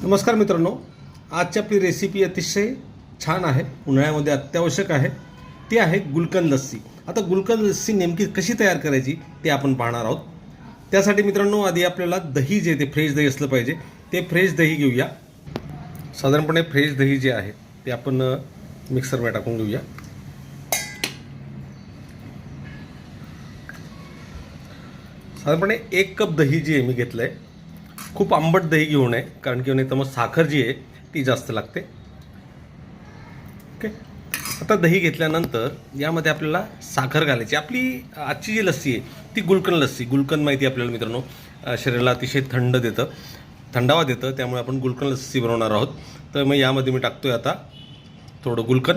नमस्कार मित्रांनो, आजची आपली रेसिपी अतिशय छान आहे, उन्हाळ्यामध्ये अत्यावश्यक आहे. ती आहे गुलकंद लस्सी. आता गुलकंद लस्सी नेमकी कशी तयार करायची ते आपण पाहणार आहोत. त्यासाठी मित्रांनो आधी आपल्याला दही जे ते फ्रेश दही असलं पाहिजे. ते फ्रेश दही घेऊया. साधारणपणे फ्रेश दही जे आहे ते आपण मिक्सरमध्ये टाकून घेऊया. साधारणपणे 1 कप दही जी आहे मी घेतलं आहे. खूप आंबट दही घेऊ नये, कारण की नाही तर मग साखर जी आहे ती जास्त लागते. ओके, आता दही घेतल्यानंतर यामध्ये आपल्याला साखर घालायची. आपली आजची जी लस्सी आहे ती गुलकंद लस्सी. गुलकंद माहिती आहे आपल्याला मित्रांनो, शरीराला अतिशय थंड देतं, थंडावा देतं. त्यामुळे आपण गुलकंद लस्सी बनवणार आहोत. तर मग यामध्ये मी टाकतो आहे आता थोडं गुलकंद.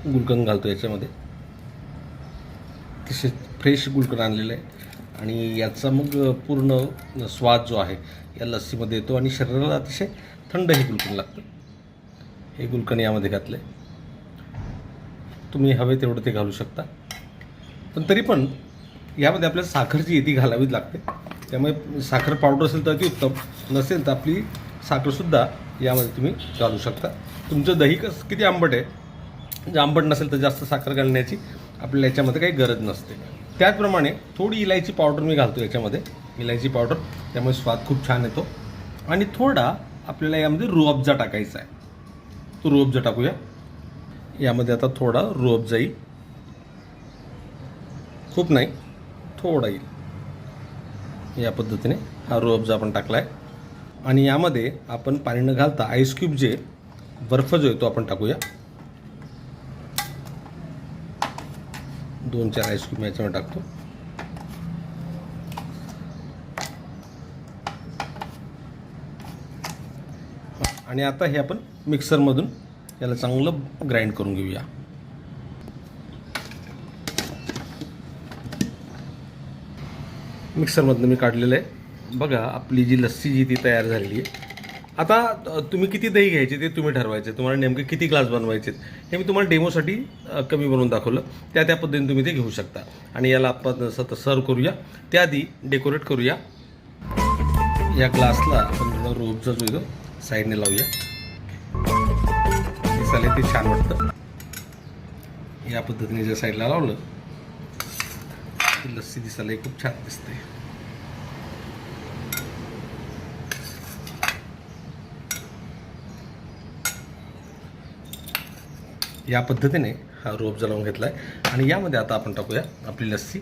गुलकंद घालतो याच्यामध्ये. अतिशय फ्रेश गुलकंद आणलेलं आहे आणि याचा मग पूर्ण स्वाद जो आहे या लस्सीमध्ये येतो आणि शरीराला अतिशय थंड हे गुलकंद लागतं. हे गुलकंद यामध्ये घातलं आहे. तुम्ही हवे तेवढं ते घालू शकता, पण तरी पण यामध्ये आपल्याला साखर जी आहे ती घालावीच लागते. त्यामुळे साखर पावडर असेल तर ती उत्तम, नसेल तर आपली साखरसुद्धा यामध्ये तुम्ही घालू शकता. तुमचं दही किती आंबट आहे, जर आंबट नसेल तर जास्त साखर घालण्याची आपल्याला याच्यामध्ये काही गरज नसते. त्याचप्रमाणे थोडी इलायची पावडर मी घालतो याच्यामध्ये. इलायची पावडर, त्यामुळे स्वाद खूप छान येतो. आणि थोडा आपल्याला यामध्ये रूअफजा टाकायचा आहे. तो रूअफजा टाकूया. यामध्ये आता थोडा रूअफजा येईल, खूप नाही, थोडा येईल. या पद्धतीने हा रूअफजा आपण टाकला आहे. आणि यामध्ये आपण पाणी न घालता आईस क्यूब जे बर्फ जो आहे तो आपण टाकूया. 2-4 आईस क्यूब याच्यामध्ये टाकतो. आणि आता हे आपण मिक्सरमधून याला चांगलं ग्राइंड करून घेऊया. मिक्सरमधून मी काढलेलं आहे. बघा आपली जी लस्सी जी ती तयार झालेली आहे. आता तुम्ही किती दही घ्यायचे ते तुम्ही ठरवायचे. तुम्हाला नेमके किती ग्लास बनवायचे हे मी तुम्हाला डेमोसाठी कमी बनवून दाखवलं. त्या पद्धतीने तुम्ही ते घेऊ शकता. आणि याला आपण सर्व करूया. त्याआधी डेकोरेट करूया. या ग्लासला आपण थोडा रूअफजा जो येतो साईडने लावूया. दिसायला ते छान वाटतं. या पद्धतीने जर साईडला लावलं की लस्सी दिसायला खूप छान दिसते. या पद्धतीने हा रूअफजा लावून घेतला आहे. आणि यामध्ये आता आपण टाकूया आपली लस्सी.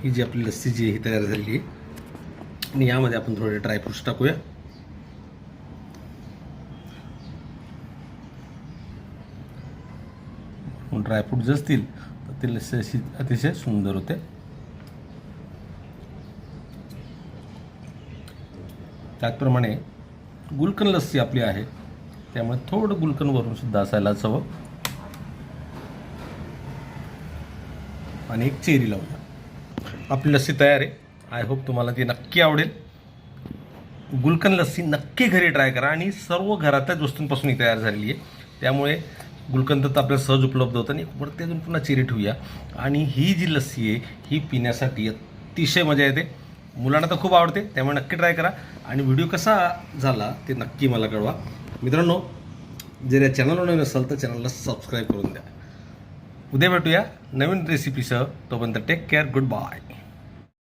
ही जी आपली लस्सी जी आहे ही तयार झालेली आहे. आणि यामध्ये आपण थोडे ड्रायफ्रूट्स टाकूया. ड्रायफ्रूट जर असतील तर ती लस्सी अशी अतिशय सुंदर होते. त्याचप्रमाणे गुलकंद लस्सी आपली आहे, त्यामुळे थोडं गुलकंद वरून सुद्धा असायलाच हवं. आणि एक चेरी लावूया. आपली लस्सी तयार आहे. आय होप तुम्हाला ती नक्की आवडेल. गुलकंद लस्सी नक्की घरी ट्राय करा. आणि सर्व घरातल्याच वस्तूंपासून ही तयार झालेली आहे, त्यामुळे गुलकंद तर आपल्याला सहज उपलब्ध होतं. आणि वरती अजून पुन्हा चेरी ठेवूया. आणि ही जी लस्सी आहे ही पिण्यासाठी अतिशय मजा येते. मुलांना तर खूप आवडते, त्यामुळे नक्की ट्राय करा. आणि व्हिडिओ कसा झाला ते नक्की मला कळवा. मित्रांनो, जर या चॅनलवर नवीन असाल तर चॅनलला सबस्क्राईब करून द्या. उद्या भेटूया नवीन रेसिपीसह. तोपर्यंत टेक केअर. Good bye.